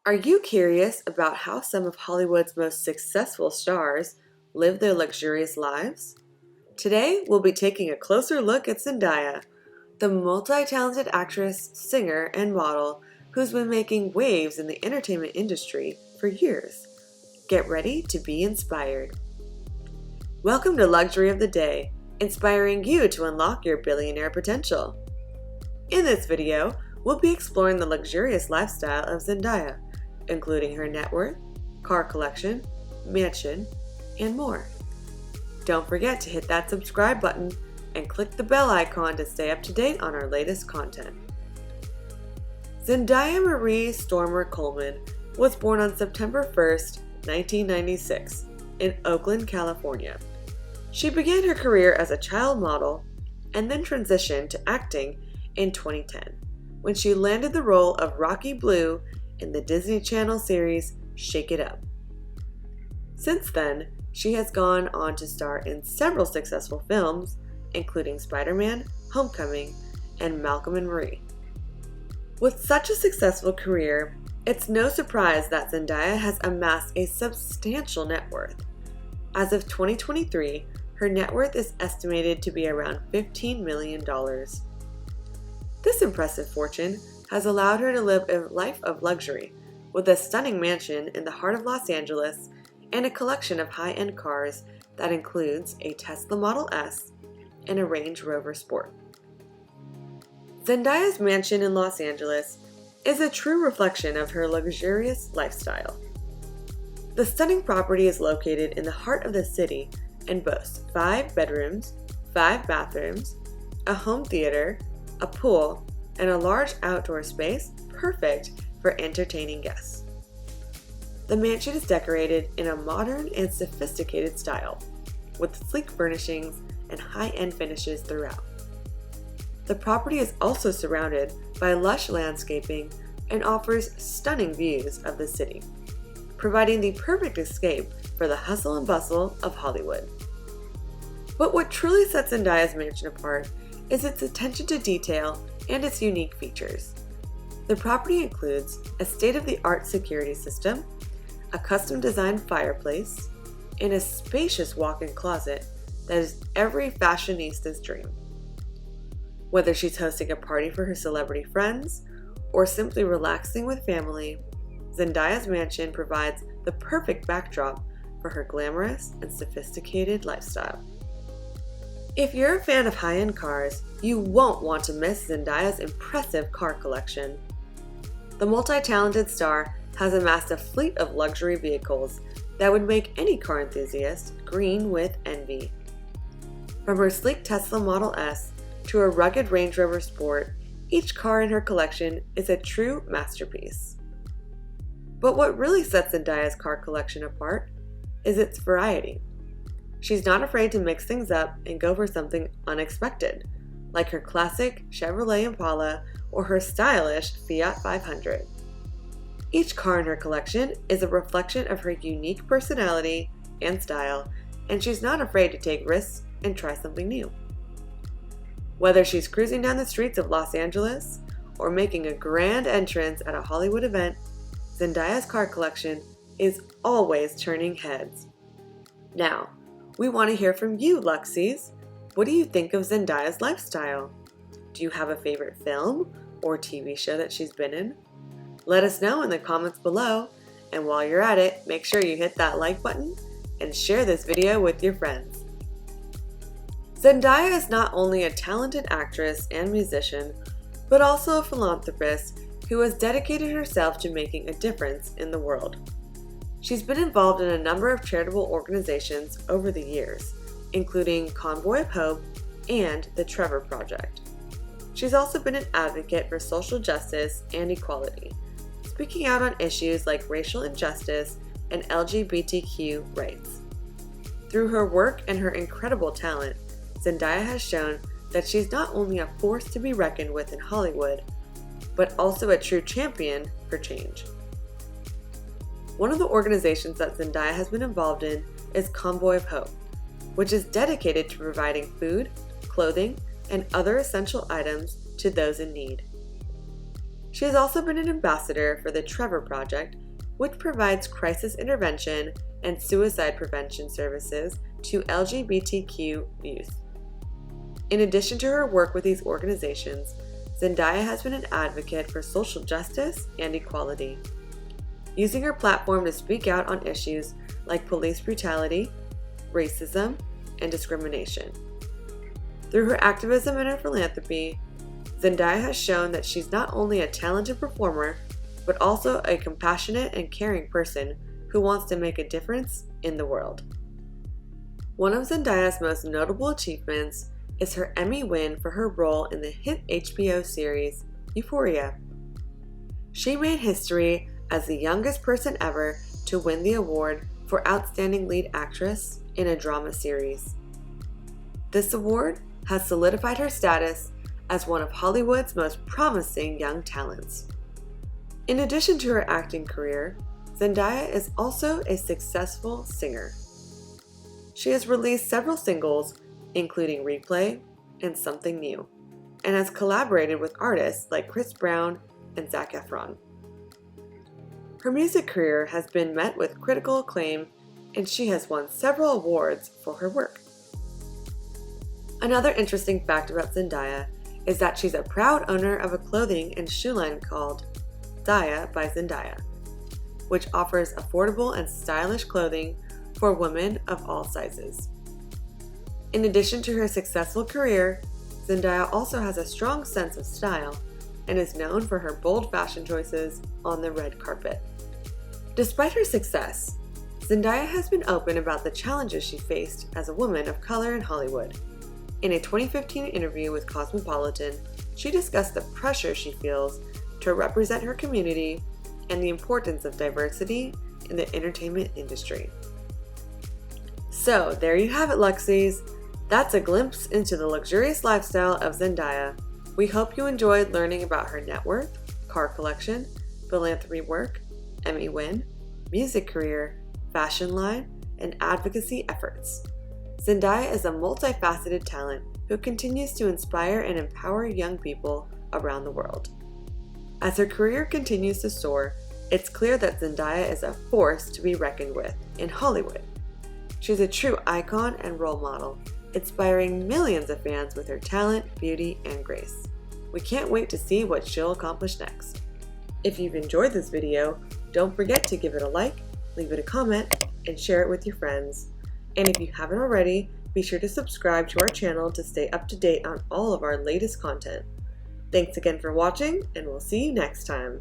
Are you curious about how some of Hollywood's most successful stars live their luxurious lives? Today, we'll be taking a closer look at Zendaya, the multi-talented actress, singer, and model who's been making waves in the entertainment industry for years. Get ready to be inspired. Welcome to Luxury of the Day, inspiring you to unlock your billionaire potential. In this video, we'll be exploring the luxurious lifestyle of Zendaya, including her net worth, car collection, mansion, and more. Don't forget to hit that subscribe button and click the bell icon to stay up to date on our latest content. Zendaya Marie Stormer Coleman was born on September 1st, 1996, in Oakland, California. She began her career as a child model and then transitioned to acting in 2010, when she landed the role of Rocky Blue in the Disney Channel series Shake It Up. Since then, she has gone on to star in several successful films, including Spider-Man, Homecoming, and Malcolm and Marie. With such a successful career, it's no surprise that Zendaya has amassed a substantial net worth. As of 2023, her net worth is estimated to be around $15 million. This impressive fortune has allowed her to live a life of luxury, with a stunning mansion in the heart of Los Angeles and a collection of high-end cars that includes a Tesla Model S and a Range Rover Sport. Zendaya's mansion in Los Angeles is a true reflection of her luxurious lifestyle. The stunning property is located in the heart of the city and boasts 5 bedrooms, 5 bathrooms, a home theater, a pool, and a large outdoor space perfect for entertaining guests. The mansion is decorated in a modern and sophisticated style, with sleek furnishings and high-end finishes throughout. The property is also surrounded by lush landscaping and offers stunning views of the city, providing the perfect escape for the hustle and bustle of Hollywood. But what truly sets Zendaya's mansion apart is its attention to detail and its unique features. The property includes a state-of-the-art security system, a custom-designed fireplace, and a spacious walk-in closet that is every fashionista's dream. Whether she's hosting a party for her celebrity friends or simply relaxing with family, Zendaya's mansion provides the perfect backdrop for her glamorous and sophisticated lifestyle. If you're a fan of high-end cars, you won't want to miss Zendaya's impressive car collection. The multi-talented star has amassed a fleet of luxury vehicles that would make any car enthusiast green with envy. From her sleek Tesla Model S to her rugged Range Rover Sport, each car in her collection is a true masterpiece. But what really sets Zendaya's car collection apart is its variety. She's not afraid to mix things up and go for something unexpected, like her classic Chevrolet Impala or her stylish Fiat 500. Each car in her collection is a reflection of her unique personality and style, and she's not afraid to take risks and try something new. Whether she's cruising down the streets of Los Angeles or making a grand entrance at a Hollywood event, Zendaya's car collection is always turning heads. Now, we want to hear from you, Luxies. What do you think of Zendaya's lifestyle? Do you have a favorite film or TV show that she's been in? Let us know in the comments below, and while you're at it, make sure you hit that like button and share this video with your friends. Zendaya is not only a talented actress and musician, but also a philanthropist who has dedicated herself to making a difference in the world. She's been involved in a number of charitable organizations over the years, including Convoy of Hope and the Trevor Project. She's also been an advocate for social justice and equality, speaking out on issues like racial injustice and LGBTQ rights. Through her work and her incredible talent, Zendaya has shown that she's not only a force to be reckoned with in Hollywood, but also a true champion for change. One of the organizations that Zendaya has been involved in is Convoy of Hope, which is dedicated to providing food, clothing, and other essential items to those in need. She has also been an ambassador for the Trevor Project, which provides crisis intervention and suicide prevention services to LGBTQ youth. In addition to her work with these organizations, Zendaya has been an advocate for social justice and equality, using her platform to speak out on issues like police brutality, racism, and discrimination. Through her activism and her philanthropy, Zendaya has shown that she's not only a talented performer, but also a compassionate and caring person who wants to make a difference in the world. One of Zendaya's most notable achievements is her Emmy win for her role in the hit HBO series Euphoria. She made history as the youngest person ever to win the award for Outstanding Lead Actress in a Drama Series. This award has solidified her status as one of Hollywood's most promising young talents. In addition to her acting career, Zendaya is also a successful singer. She has released several singles, including Replay and Something New, and has collaborated with artists like Chris Brown and Zac Efron. Her music career has been met with critical acclaim, and she has won several awards for her work. Another interesting fact about Zendaya is that she's a proud owner of a clothing and shoe line called Zaya by Zendaya, which offers affordable and stylish clothing for women of all sizes. In addition to her successful career, Zendaya also has a strong sense of style and is known for her bold fashion choices on the red carpet. Despite her success, Zendaya has been open about the challenges she faced as a woman of color in Hollywood. In a 2015 interview with Cosmopolitan, she discussed the pressure she feels to represent her community and the importance of diversity in the entertainment industry. So there you have it, Luxies. That's a glimpse into the luxurious lifestyle of Zendaya. We hope you enjoyed learning about her net worth, car collection, philanthropy work, Emmy win, music career, fashion line, and advocacy efforts. Zendaya is a multifaceted talent who continues to inspire and empower young people around the world. As her career continues to soar, it's clear that Zendaya is a force to be reckoned with in Hollywood. She's a true icon and role model, inspiring millions of fans with her talent, beauty, and grace. We can't wait to see what she'll accomplish next. If you've enjoyed this video, don't forget to give it a like, leave it a comment, and share it with your friends. And if you haven't already, be sure to subscribe to our channel to stay up to date on all of our latest content. Thanks again for watching, and we'll see you next time.